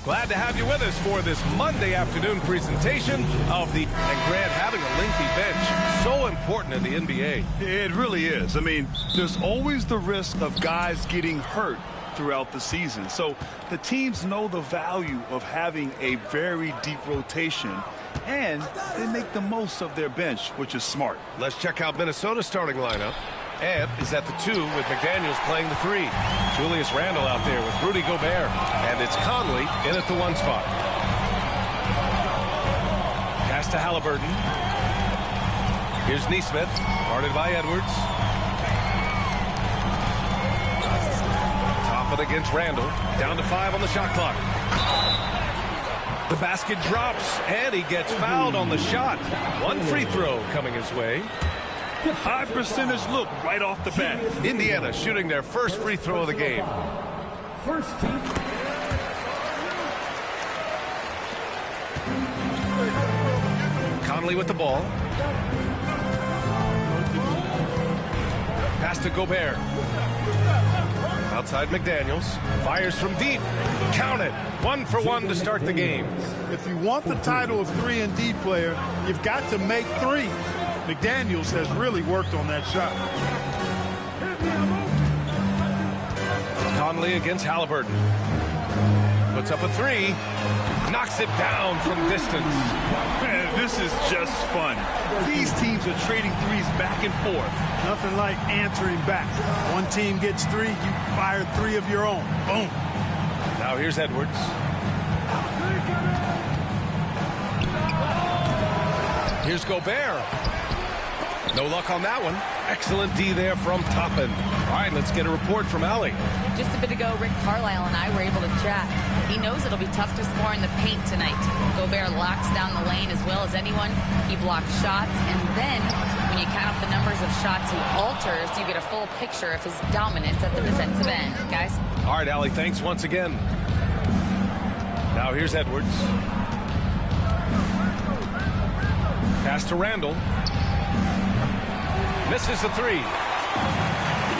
Glad to have you with us for this Monday afternoon presentation of the... And Grant, having a lengthy bench, so important in the NBA. It really is. I mean, there's always the risk of guys getting hurt throughout the season. So the teams know the value of having a very deep rotation, and they make the most of their bench, which is smart. Let's check out Minnesota's starting lineup. Ed is at the 2 with McDaniels playing the 3. Julius Randle out there with Rudy Gobert. And it's Conley in at the 1 spot. Pass to Halliburton. Here's Nesmith, guarded by Edwards. Top it against Randle. Down to 5 on the shot clock. The basket drops, and he gets fouled on the shot. 1 free throw coming his way. High percentage look right off the bat. Indiana shooting their first free throw of the game. First team. Conley with the ball. Pass to Gobert. Outside McDaniels. Fires from deep. Count it. 1 for 1 to start the game. If you want the title of 3-and-D player, you've got to make 3. McDaniels has really worked on that shot. Conley against Halliburton. Puts up a 3. Knocks it down from distance. Man, this is just fun. These teams are trading threes back and forth. Nothing like answering back. One team gets 3, you fire 3 of your own. Boom. Now here's Edwards. Here's Gobert. No luck on that one. Excellent D there from Toppin. All right, let's get a report from Allie. Just a bit ago, Rick Carlisle and I were able to chat. He knows it'll be tough to score in the paint tonight. Gobert locks down the lane as well as anyone. He blocks shots, and then when you count up the numbers of shots he alters, you get a full picture of his dominance at the defensive end. Guys? All right, Allie, thanks once again. Now here's Edwards. Pass to Randle. Misses the 3.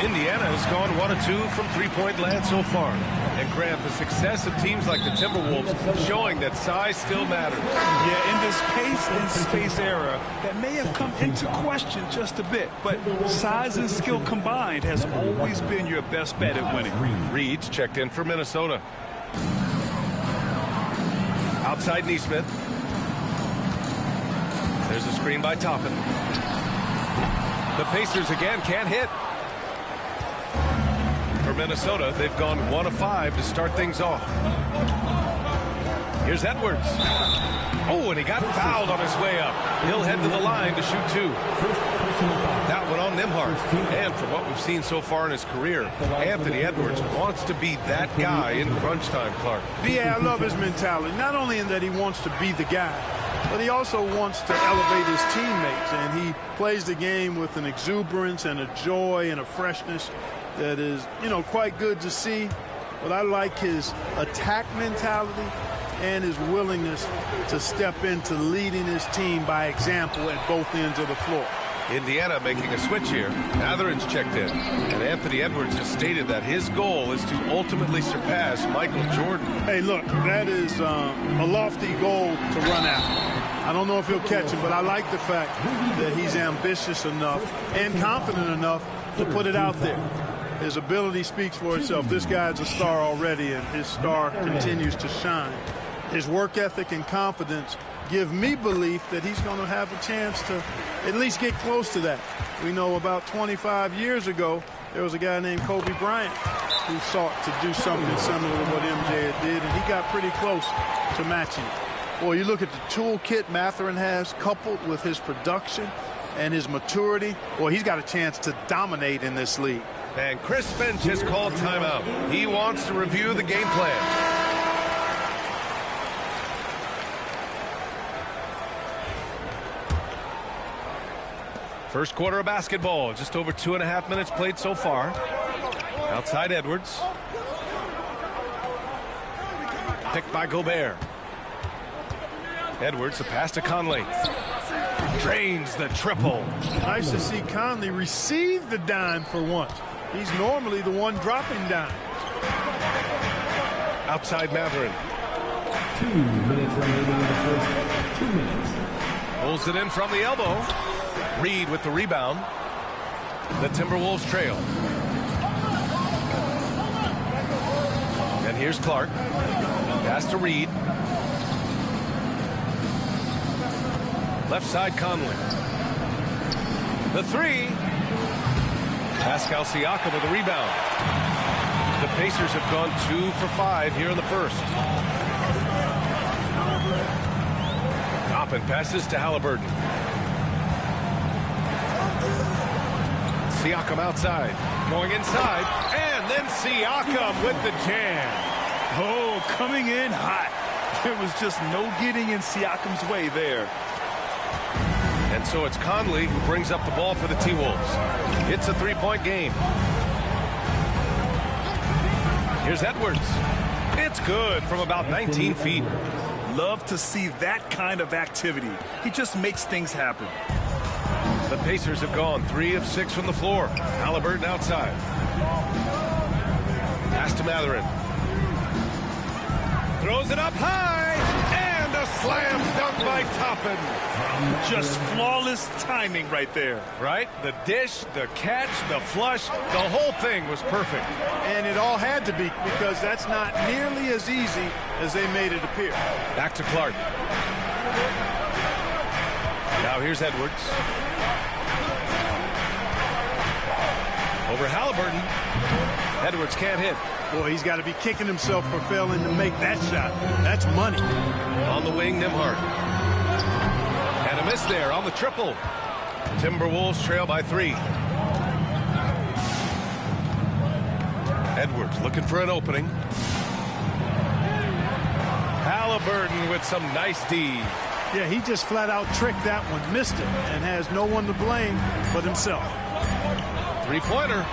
Indiana has gone 1 of 2 from three-point land so far. And Grant, the success of teams like the Timberwolves showing that size still matters. Yeah, in this pace and space era, that may have come into question just a bit. But size and skill combined has always been your best bet at winning. Reed's checked in for Minnesota. Outside Nesmith. There's a screen by Toppin. The Pacers again can't hit. For Minnesota, they've gone 1 of 5 to start things off. Here's Edwards. Oh, and he got fouled on his way up. He'll head to the line to shoot 2. That one on Nembhard. And from what we've seen so far in his career, Anthony Edwards wants to be that guy in crunch time, Clark. Yeah, I love his mentality. Not only in that he wants to be the guy, but he also wants to elevate his teammates. And he plays the game with an exuberance and a joy and a freshness that is, quite good to see. But I like his attack mentality and his willingness to step into leading his team by example at both ends of the floor. Indiana making a switch here. Matherin's checked in. And Anthony Edwards has stated that his goal is to ultimately surpass Michael Jordan. Hey, look, that is a lofty goal to run after. I don't know if he'll catch it, but I like the fact that he's ambitious enough and confident enough to put it out there. His ability speaks for itself. This guy's a star already, and his star continues to shine. His work ethic and confidence give me belief that he's going to have a chance to at least get close to that. We know about 25 years ago, there was a guy named Kobe Bryant who sought to do something similar to what MJ did, and he got pretty close to matching it. Boy, you look at the toolkit Mathurin has, coupled with his production and his maturity, boy, he's got a chance to dominate in this league. And Chris Finch has called timeout. He wants to review the game plan. First quarter of basketball, just over 2.5 minutes played so far. Outside Edwards. Picked by Gobert. Edwards, a pass to Conley. Drains the triple. Nice to see Conley receive the dime for once. He's normally the one dropping dimes. Outside Mathurin. 2 minutes remaining in the first 2 minutes. Pulls it in from the elbow. Reed with the rebound. The Timberwolves trail. And here's Clark. Pass to Reed. Left side Conley. The three. Pascal Siakam with the rebound. The Pacers have gone 2 for 5 here in the first. Toppin passes to Halliburton. Siakam outside. Going inside. And then Siakam with the jam. Oh, coming in hot. There was just no getting in Siakam's way there. And so it's Conley who brings up the ball for the T-Wolves. It's a three-point game. Here's Edwards. It's good from about 19 feet. Love to see that kind of activity. He just makes things happen. The Pacers have gone 3 of 6 from the floor. Halliburton outside. Pass to Mathurin. Throws it up high. And a slam dunk by Toppin. Just flawless timing right there. Right? The dish, the catch, the flush, the whole thing was perfect. And it all had to be, because that's not nearly as easy as they made it appear. Back to Clark. Now here's Edwards. Over Halliburton. Edwards can't hit. Boy, he's got to be kicking himself for failing to make that shot. That's money. On the wing, Nembhard. And a miss there on the triple. Timberwolves trail by 3. Edwards looking for an opening. Halliburton with some nice D. Yeah, he just flat out tricked that one, missed it, and has no one to blame but himself. Three-pointer.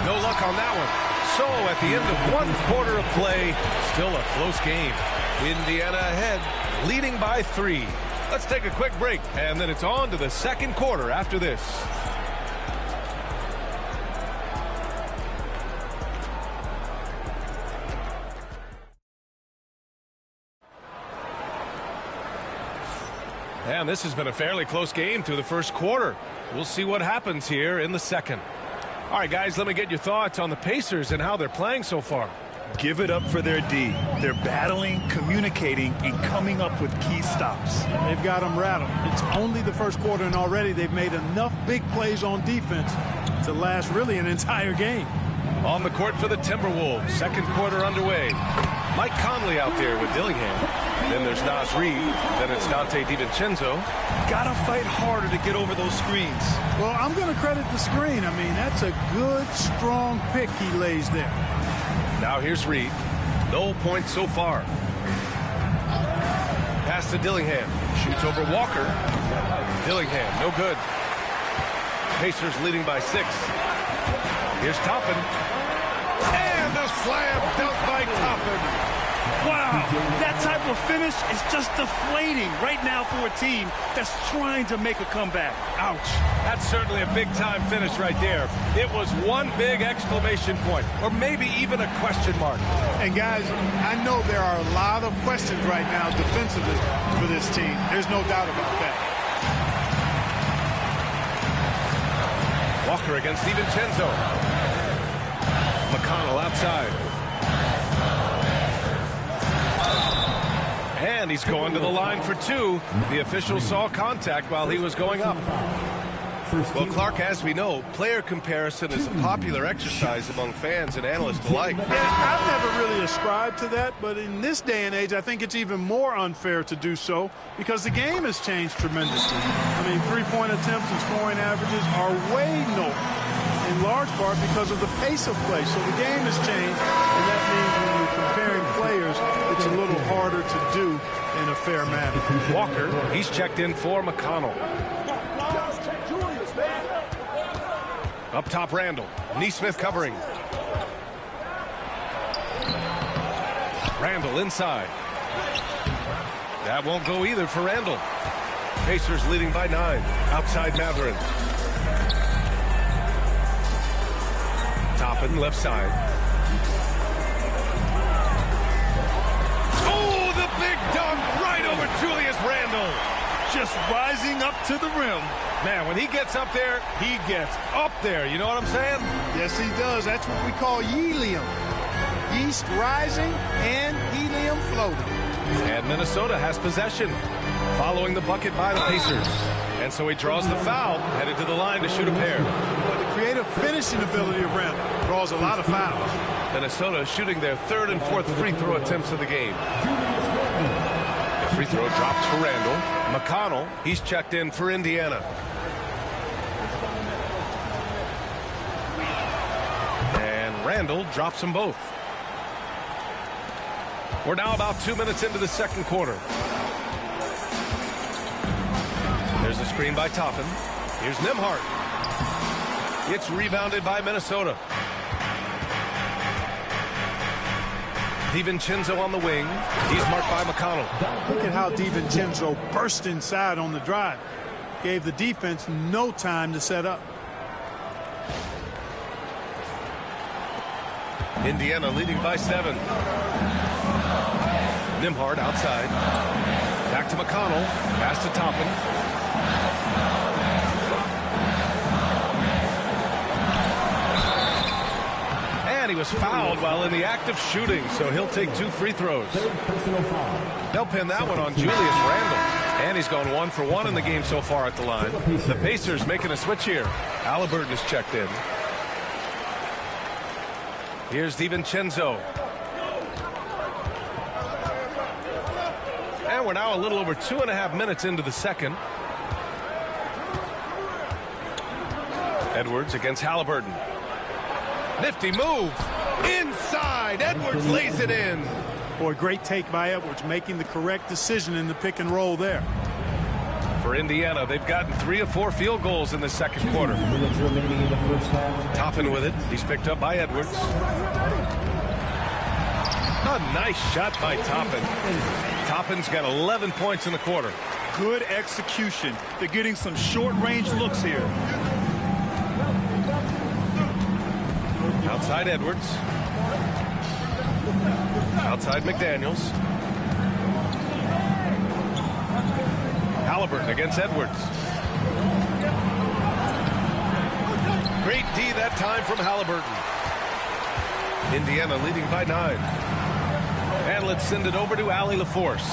No luck on that one. So at the end of 1 quarter of play, still a close game. Indiana ahead, leading by 3. Let's take a quick break, and then it's on to the second quarter after this. And this has been a fairly close game through the first quarter. We'll see what happens here in the second. All right, guys, let me get your thoughts on the Pacers and how they're playing so far. Give it up for their D. They're battling, communicating, and coming up with key stops. They've got them rattled. It's only the first quarter, and already they've made enough big plays on defense to last really an entire game. On the court for the Timberwolves, second quarter underway. Mike Conley out there with Dillingham. Then there's Naz Reid. Then it's Dante DiVincenzo. Gotta fight harder to get over those screens. Well, I'm going to credit the screen. I mean, that's a good, strong pick he lays there. Now here's Reid. No points so far. Pass to Dillingham. Shoots over Walker. Dillingham, no good. Pacers leading by 6. Here's Toppin. And a slam dunk by Toppin. Wow, that type of finish is just deflating right now for a team that's trying to make a comeback. Ouch. That's certainly a big-time finish right there. It was one big exclamation point, or maybe even a question mark. And, guys, I know there are a lot of questions right now defensively for this team. There's no doubt about that. Walker against DiVincenzo. McConnell outside. And he's going to the line for 2. The official saw contact while he was going up. Well, Clark, as we know, player comparison is a popular exercise among fans and analysts alike. Yeah, I've never really ascribed to that, but in this day and age, I think it's even more unfair to do so because the game has changed tremendously. I mean, three-point attempts and scoring averages are way lower, in large part because of the pace of play. So the game has changed, and that means when you're comparing players, it's a little harder to do in a fair manner. Walker, he's checked in for McConnell. Up top, Randall. Nesmith covering. Randall inside. That won't go either for Randall. Pacers leading by 9. Outside Mathurin. Toppin left side. Oh, dunk right over Julius Randle. Just rising up to the rim. Man, when he gets up there, he gets up there. You know what I'm saying? Yes, he does. That's what we call helium. Yeast rising and helium floating. And Minnesota has possession, following the bucket by the Pacers. And so he draws the foul, headed to the line to shoot a pair. But the creative finishing ability of Randle draws a lot of fouls. Minnesota shooting their third and fourth free throw attempts of the game. The free throw drops for Randle. McConnell, he's checked in for Indiana. And Randle drops them both. We're now about 2 minutes into the second quarter. There's a screen by Toppin. Here's Nembhard. It's rebounded by Minnesota. DiVincenzo on the wing. He's marked by McConnell. Look at how DiVincenzo burst inside on the drive. Gave the defense no time to set up. Indiana leading by 7. Nembhard outside. Back to McConnell. Pass to Toppin. And he was fouled while in the act of shooting, so he'll take 2 free throws. They'll pin that one on Julius Randle. And he's gone 1 for 1 in the game so far at the line. The Pacers making a switch here. Halliburton is checked in. Here's DiVincenzo. And we're now a little over 2.5 minutes into the second. Edwards against Halliburton. Nifty move. Inside. Edwards lays it in. Boy, great take by Edwards, making the correct decision in the pick and roll there. For Indiana, they've gotten 3 of 4 field goals in the second quarter. Toppin with it. He's picked up by Edwards. A nice shot by Toppin. Toppin's got 11 points in the quarter. Good execution. They're getting some short-range looks here. Outside Edwards. Outside McDaniels. Halliburton against Edwards. Great D that time from Halliburton. Indiana leading by 9. And let's send it over to Allie LaForce.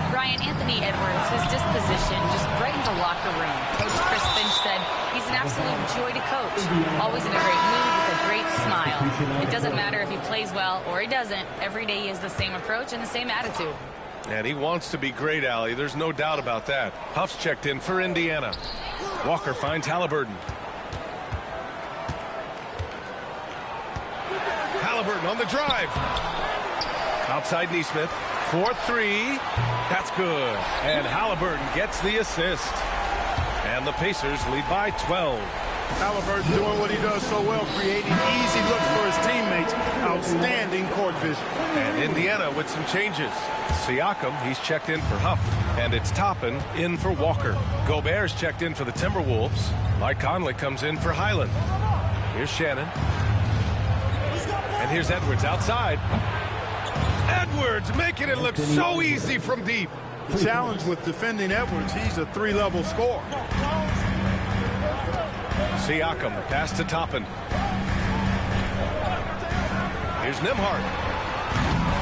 Brian, Anthony Edwards, his disposition just brightens a locker room. Coach Chris Finch said he's an absolute joy to coach. Always in a great mood with a great smile. It doesn't matter if he plays well or he doesn't. Every day he has the same approach and the same attitude. And he wants to be great, Allie. There's no doubt about that. Huff's checked in for Indiana. Walker finds Halliburton. Halliburton on the drive. Outside Nesmith. 4-3. That's good. And Halliburton gets the assist. And the Pacers lead by 12. Halliburton doing what he does so well, creating easy looks for his teammates. Outstanding court vision. And Indiana with some changes. Siakam, he's checked in for Huff. And it's Toppin in for Walker. Gobert's checked in for the Timberwolves. Mike Conley comes in for Highland. Here's Shannon. And here's Edwards outside. Edwards making it look so easy from deep. The challenge with defending Edwards, he's a 3-level scorer. Siakam, pass to Toppin. Here's Nembhard.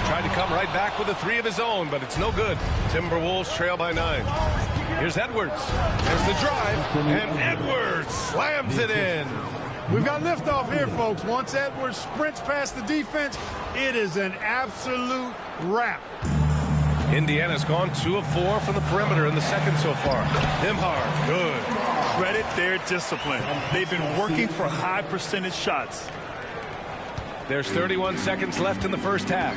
Tried to come right back with a 3 of his own, but it's no good. Timberwolves trail by 9. Here's Edwards. There's the drive, and Edwards slams it in. We've got liftoff here, folks. Once Edwards sprints past the defense, it is an absolute wrap. Indiana's gone 2 of 4 from the perimeter in the second so far. Nembhard, good. Credit their discipline. They've been working for high percentage shots. There's 31 seconds left in the first half.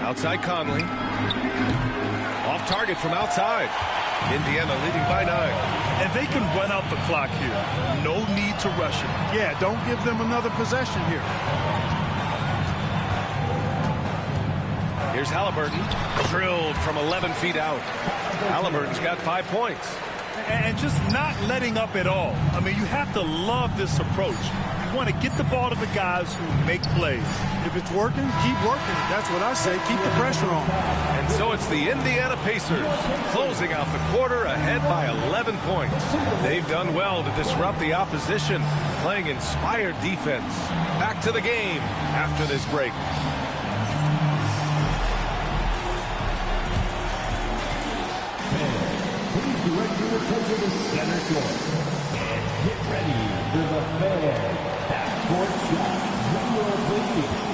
Outside Conley. Off target from outside. Indiana leading by 9. And they can run out the clock here. No need to rush it. Yeah, don't give them another possession here. Here's Halliburton. Drilled from 11 feet out. Halliburton's got 5 points. And just not letting up at all. I mean, you have to love this approach. You want to get the ball to the guys who make plays. If it's working, keep working. That's what I say. Keep the pressure on. And so it's the Indiana Pacers closing out the quarter ahead by 11 points. They've done well to disrupt the opposition, playing inspired defense. Back to the game after this break. Please direct your attention to center court. And get ready for the Fan Half-Court Shot. Please.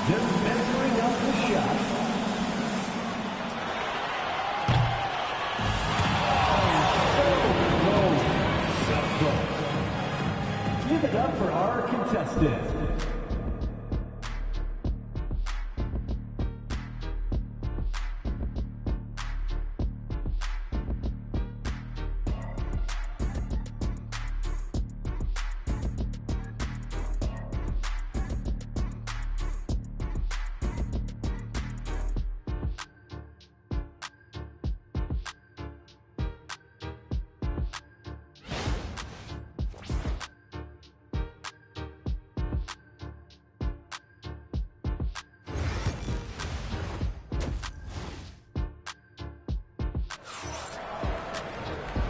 They're measuring up the shot. So close. Give it up for our contestant.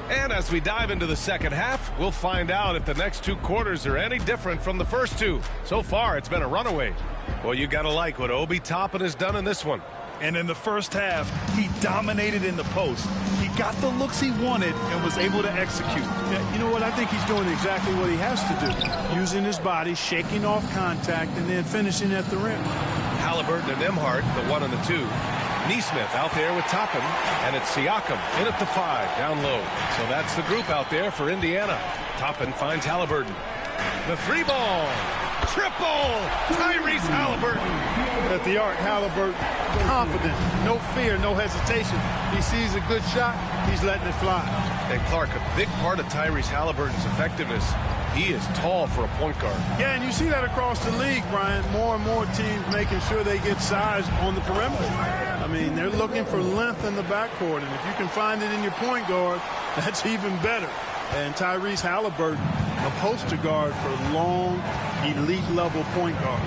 And as we dive into the second half, we'll find out if the next two quarters are any different from the first two. So far, it's been a runaway. Well, you got to like what Obi Toppin has done in this one. And in the first half, he dominated in the post. He got the looks he wanted and was able to execute. Yeah, you know what? I think he's doing exactly what he has to do. Using his body, shaking off contact, and then finishing at the rim. Halliburton and Nembhard, the 1 and the 2. Neesmith out there with Toppin, and it's Siakam in at the 5, down low. So that's the group out there for Indiana. Toppin finds Halliburton. The 3 ball. Triple! Tyrese Halliburton. At the arc, Halliburton, confident, no fear, no hesitation. He sees a good shot, he's letting it fly. And Clark, a big part of Tyrese Halliburton's effectiveness, he is tall for a point guard. Yeah, and you see that across the league, Brian. More and more teams making sure they get size on the perimeter. I mean, they're looking for length in the backcourt, and if you can find it in your point guard, that's even better. And Tyrese Halliburton, a poster guard for long, elite-level point guard.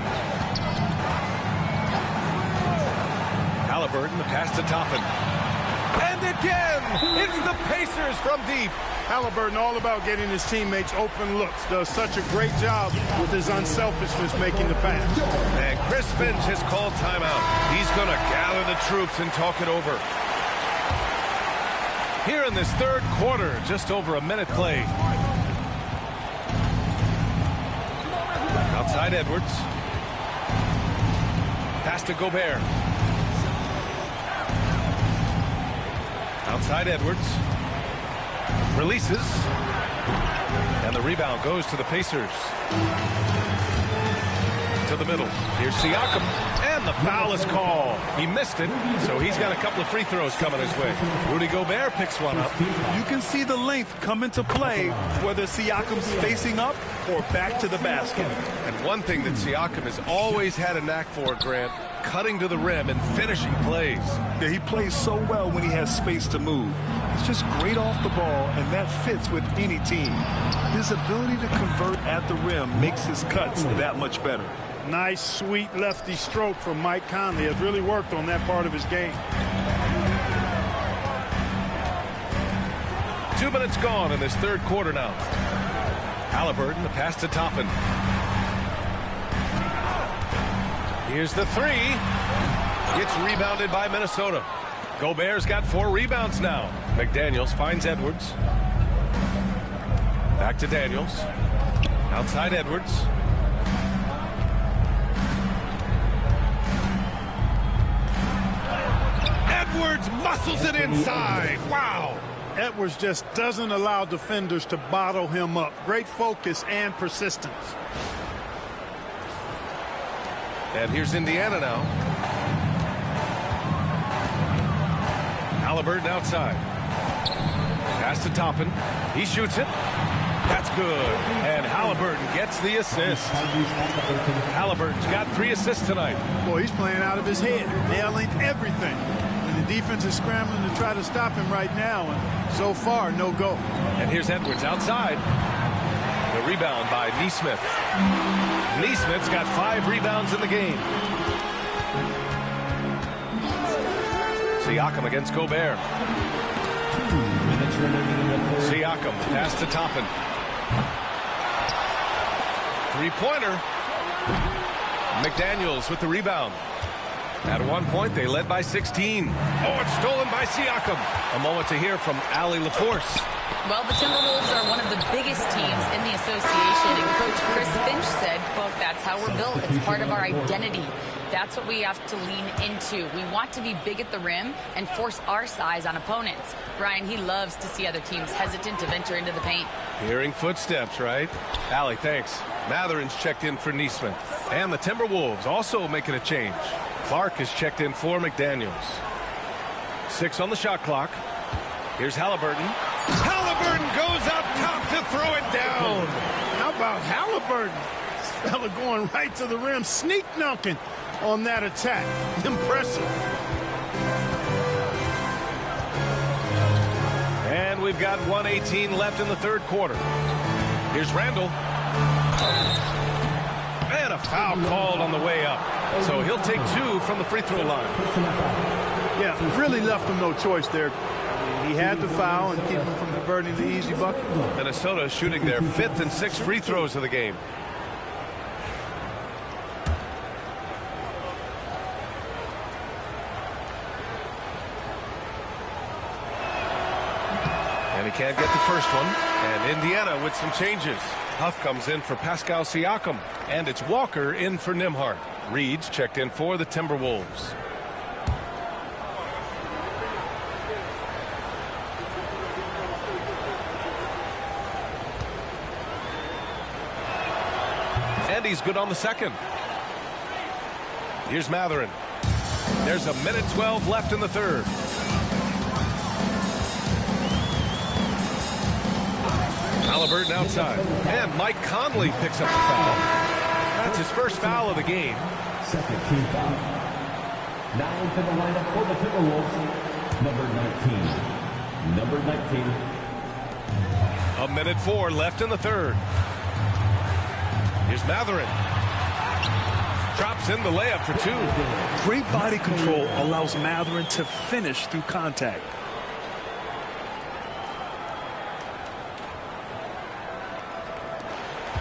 Halliburton, the pass to Toppin. And again, it's the Pacers from deep. Halliburton all about getting his teammates open looks. Does such a great job with his unselfishness making the pass. And Chris Finch has called timeout. He's going to gather the troops and talk it over. Here in this third quarter, just over a minute played. Outside Edwards. Pass to Gobert. Outside Edwards. Releases. And the rebound goes to the Pacers. To the middle. Here's Siakam. And the foul is called. He missed it, so he's got a couple of free throws coming his way. Rudy Gobert picks one up. You can see the length come into play, whether Siakam's facing up or back to the basket. And one thing that Siakam has always had a knack for, Grant, cutting to the rim and finishing plays. Yeah, he plays so well when he has space to move. He's just great off the ball, and that fits with any team. His ability to convert at the rim makes his cuts that much better. Nice, sweet lefty stroke from Mike Conley. Has really worked on that part of his game. 2 minutes gone in this third quarter now. Halliburton, the pass to Toppin. Here's the 3. Gets rebounded by Minnesota. Gobert's got 4 rebounds now. McDaniels finds Edwards. Back to Daniels. Outside Edwards. Edwards muscles it inside. Wow. Edwards just doesn't allow defenders to bottle him up. Great focus and persistence. And here's Indiana now. Halliburton outside. Pass to Toppin. He shoots it. That's good. And Halliburton gets the assist. Halliburton's got 3 assists tonight. Boy, he's playing out of his head, nailing everything. And the defense is scrambling to try to stop him right now. And so far, no go. And here's Edwards outside. The rebound by Nesmith. Nesmith's got 5 rebounds in the game. Siakam against Gobert. Siakam pass to Toppin. Three-pointer. McDaniels with the rebound. At one point, they led by 16. Oh, it's stolen by Siakam. A moment to hear from Allie LaForce. Well, the Timberwolves are one of the biggest teams in the association, and Coach Chris Finch said, quote, that's how we're built. It's part of our identity. That's what we have to lean into. We want to be big at the rim and force our size on opponents. Brian, he loves to see other teams hesitant to venture into the paint. Hearing footsteps, right? Allie, thanks. Matherin's checked in for Nesmith. And the Timberwolves also making a change. Clark is checked in for McDaniels. 6 on the shot clock. Here's Halliburton. Halliburton goes up top to throw it down. How about Halliburton? This fella going right to the rim, sneak dunking on that attack. Impressive. And we've got 1:18 left in the third quarter. Here's Randall. And a foul called on the way up. So he'll take 2 from the free throw line. Yeah, really left him no choice there. He had to foul and keep him from converting the easy bucket. Minnesota shooting their 5th and 6th free throws of the game. And he can't get the first one. And Indiana with some changes. Huff comes in for Pascal Siakam. And it's Walker in for Nembhard. Reed's checked in for the Timberwolves. And he's good on the second. Here's Matherin. There's a minute 12 left in the third. Halliburton outside. And Mike Conley picks up the foul. That's his first foul of the game. Second team foul. Now into the lineup for the Timberwolves, number 19. A minute 4 left in the third. Here's Matherin. Drops in the layup for 2. Great body control allows Matherin to finish through contact.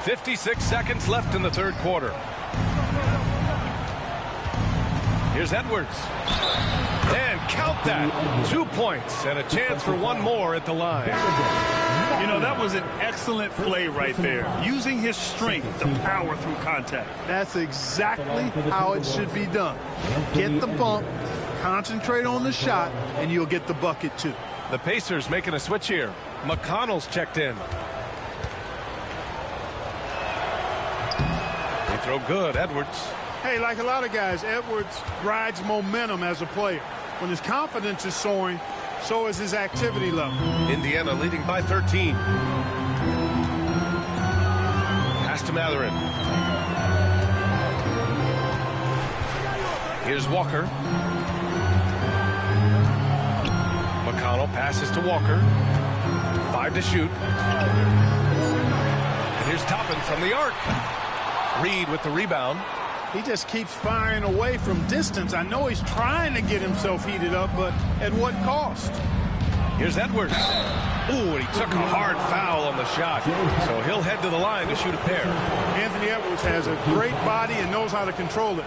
.56 seconds left in the third quarter. Here's Edwards. And count that. 2 points and a chance for one more at the line. You know, that was an excellent play right there. Using his strength to power through contact. That's exactly how it should be done. Get the bump, concentrate on the shot, and you'll get the bucket too. The Pacers making a switch here. McConnell's checked in. They throw good. Edwards. Hey, like a lot of guys, Edwards rides momentum as a player. When his confidence is soaring, so is his activity level. Indiana leading by 13. Pass to Matherin. Here's Walker. McConnell passes to Walker. 5 to shoot. And here's Toppin from the arc. Reed with the rebound. He just keeps firing away from distance. I know he's trying to get himself heated up, but at what cost? Here's Edwards. Ooh, and he took a hard foul on the shot. So he'll head to the line to shoot a pair. Anthony Edwards has a great body and knows how to control it.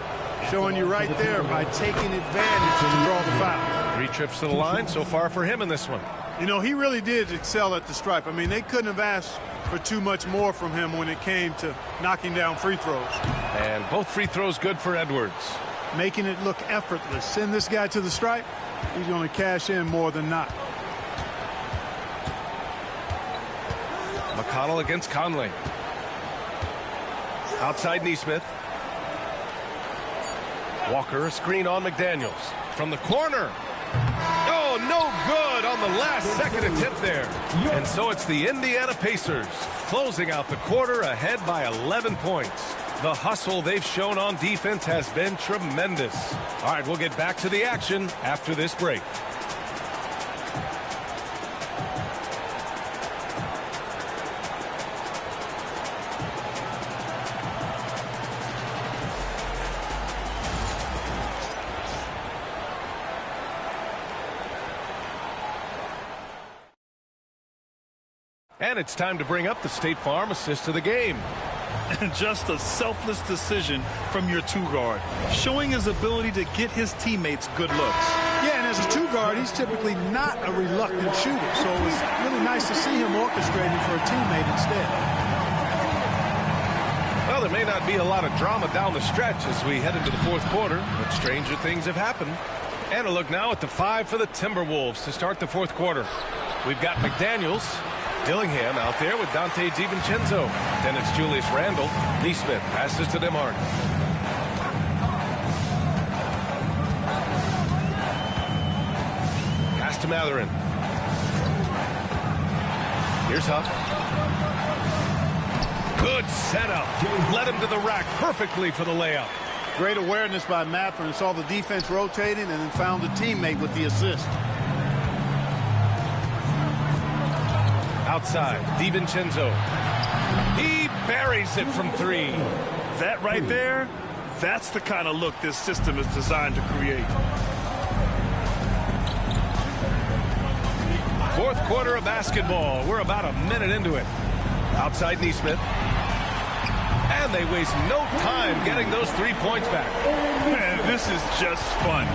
Showing you right there by taking advantage to draw the foul. 3 trips to the line so far for him in this one. You know, he really did excel at the stripe. I mean, they couldn't have asked for too much more from him when it came to knocking down free throws. And both free throws good for Edwards. Making it look effortless. Send this guy to the stripe, he's going to cash in more than not. McConnell against Conley. Outside Nesmith. Walker, a screen on McDaniels. From the corner. Oh, no good on the last second attempt there. And so it's the Indiana Pacers closing out the quarter ahead by 11 points. The hustle they've shown on defense has been tremendous. All right, we'll get back to the action after this break. And it's time to bring up the State Farm assist of the game. And just a selfless decision from your two-guard, showing his ability to get his teammates good looks. Yeah, and as a two-guard, he's typically not a reluctant shooter, so it was really nice to see him orchestrating for a teammate instead. Well, there may not be a lot of drama down the stretch as we head into the fourth quarter, but stranger things have happened. And a look now at the 5 for the Timberwolves to start the fourth quarter. We've got McDaniels, Dillingham out there with Dante DiVincenzo. Then it's Julius Randle. Neesmith passes to Nembhard. Pass to Mathurin. Here's Huff. Good setup. Led him to the rack perfectly for the layup. Great awareness by Mathurin. Saw the defense rotating and then found a teammate with the assist. Outside, DiVincenzo. He buries it from 3. That right there, that's the kind of look this system is designed to create. Fourth quarter of basketball. We're about a minute into it. Outside Neesmith. And they waste no time getting those 3 points back. Man, this is just fun.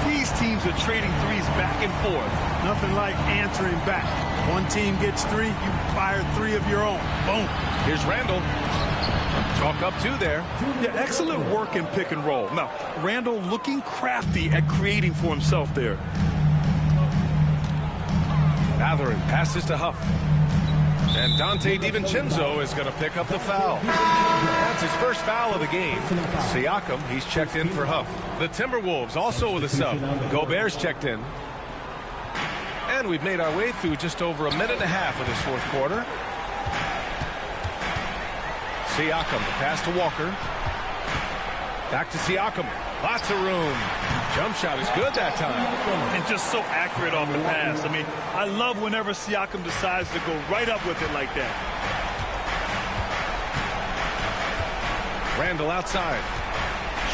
These teams are trading threes back and forth. Nothing like answering back. One team gets 3, you fire 3 of your own. Boom. Here's Randle. Chalk up 2 there. Yeah, excellent work in pick and roll. Now, Randle looking crafty at creating for himself there. Mathurin passes to Huff. And Dante DiVincenzo is going to pick up the foul. That's his first foul of the game. Siakam, he's checked in for Huff. The Timberwolves also with a sub. Gobert's checked in. And we've made our way through just over a minute and a half of this fourth quarter. Siakam, the pass to Walker. Back to Siakam. Lots of room. Jump shot is good that time. And just so accurate off the pass. I mean, I love whenever Siakam decides to go right up with it like that. Randle outside.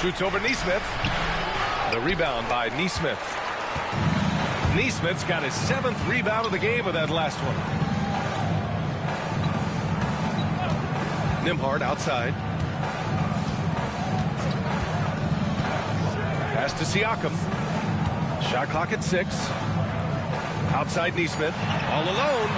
Shoots over Neesmith. The rebound by Neesmith. Neesmith's got his 7th rebound of the game with that last one. Nembhard outside. Pass to Siakam. Shot clock at 6. Outside Neesmith. All alone.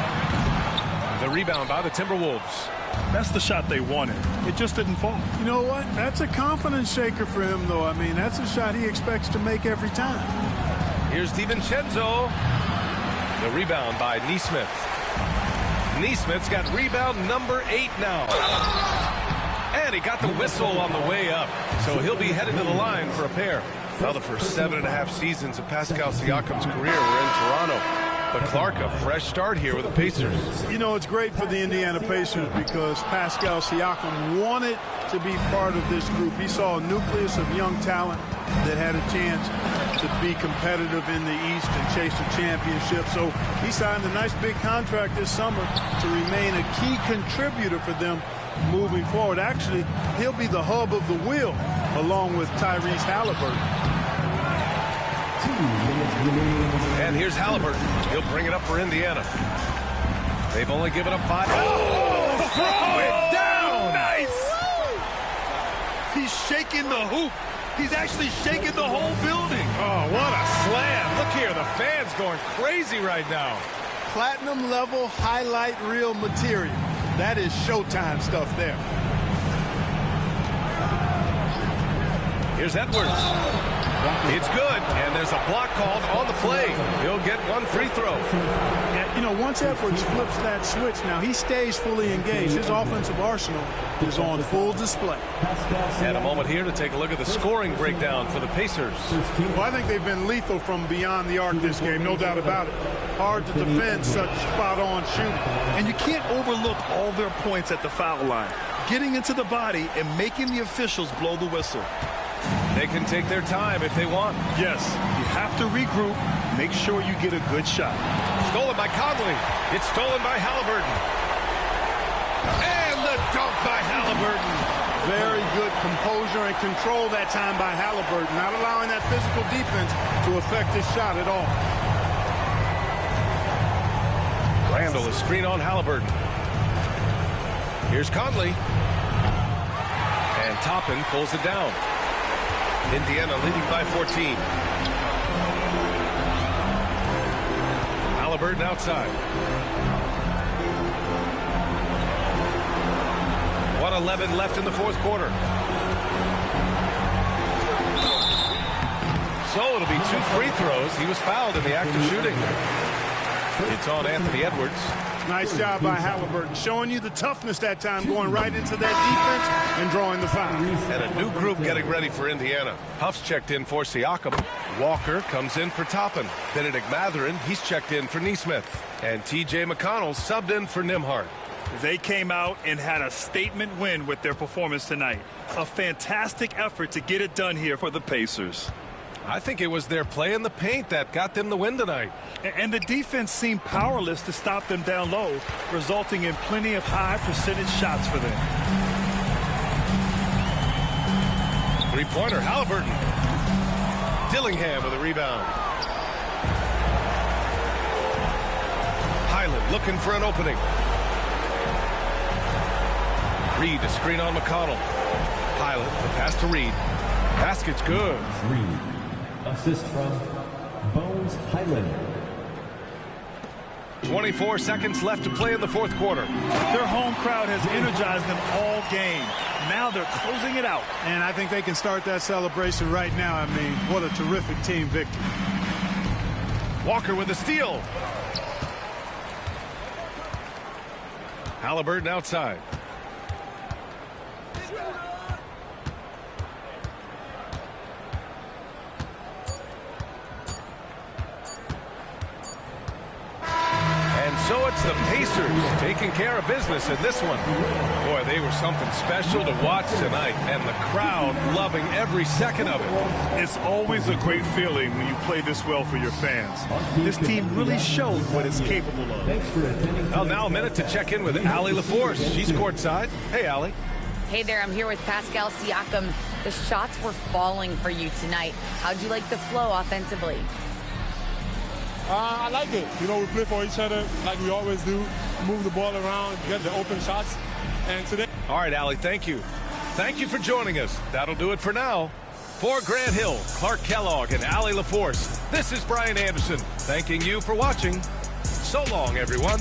The rebound by the Timberwolves. That's the shot they wanted. It just didn't fall. You know what? That's a confidence shaker for him, though. I mean, that's a shot he expects to make every time. Here's DiVincenzo. The rebound by Neesmith. Neesmith's got rebound number 8 now. And he got the whistle on the way up. So he'll be headed to the line for a pair. Now the first 7.5 seasons of Pascal Siakam's career were in Toronto. But Clark, a fresh start here with the Pacers. You know, it's great for the Indiana Pacers because Pascal Siakam wanted to be part of this group. He saw a nucleus of young talent that had a chance to be competitive in the East and chase a championship. So he signed a nice big contract this summer to remain a key contributor for them moving forward. Actually, he'll be the hub of the wheel along with Tyrese Halliburton. And here's Halliburton. He'll bring it up for Indiana. They've only given up 5. Oh, throw it down! Nice! He's shaking the hoop. He's actually shaking the whole building. Oh, what a slam. Look here, the fans going crazy right now. Platinum level highlight reel material. That is Showtime stuff there. Here's Edwards. It's good, and there's a block called on the play. He'll get 1 free throw. Yeah, you know, once Edwards flips that switch, now he stays fully engaged. His offensive arsenal is on full display. And a moment here to take a look at the scoring breakdown for the Pacers. Well, I think they've been lethal from beyond the arc this game, no doubt about it. Hard to defend such spot-on shooting. And you can't overlook all their points at the foul line. Getting into the body and making the officials blow the whistle. They can take their time if they want. Yes, you have to regroup. Make sure you get a good shot. Stolen by Conley. It's stolen by Halliburton. And the dunk by Halliburton. Very good composure and control that time by Halliburton, not allowing that physical defense to affect his shot at all. Randle, a screen on Halliburton. Here's Conley. And Toppin pulls it down. Indiana leading by 14. Halliburton outside. 1:11 left in the fourth quarter. So it'll be 2 free throws. He was fouled in the act of shooting. It's on Anthony Edwards. Nice job by Halliburton, showing you the toughness that time, going right into that defense and drawing the foul. And a new group getting ready for Indiana. Huff's checked in for Siakam. Walker comes in for Toppin. Benedict Mathurin, he's checked in for Nesmith. And T.J. McConnell subbed in for Nembhard. They came out and had a statement win with their performance tonight. A fantastic effort to get it done here for the Pacers. I think it was their play in the paint that got them the win tonight. And the defense seemed powerless to stop them down low, resulting in plenty of high percentage shots for them. Three-pointer, Halliburton. Dillingham with a rebound. Highland looking for an opening. Reed to screen on McConnell. Highland, the pass to Reed. Basket's good. Reed. Assist from Bones Highland. 24 seconds left to play in the fourth quarter. Their home crowd has energized them all game. Now they're closing it out. And I think they can start that celebration right now. I mean, what a terrific team victory. Walker with a steal. Halliburton outside. So it's the Pacers taking care of business in this one. Boy, they were something special to watch tonight, and the crowd loving every second of it. It's always a great feeling when you play this well for your fans. This team really showed what it's capable of. Well, now a minute to check in with Allie LaForce. She's courtside. Hey, Allie. Hey there, I'm here with Pascal Siakam. The shots were falling for you tonight. How'd you like the flow offensively? I like it. You know, we play for each other like we always do. Move the ball around, get the open shots. And today... All right, Allie, thank you. Thank you for joining us. That'll do it for now. For Grant Hill, Clark Kellogg, and Allie LaForce, this is Brian Anderson, thanking you for watching. So long, everyone.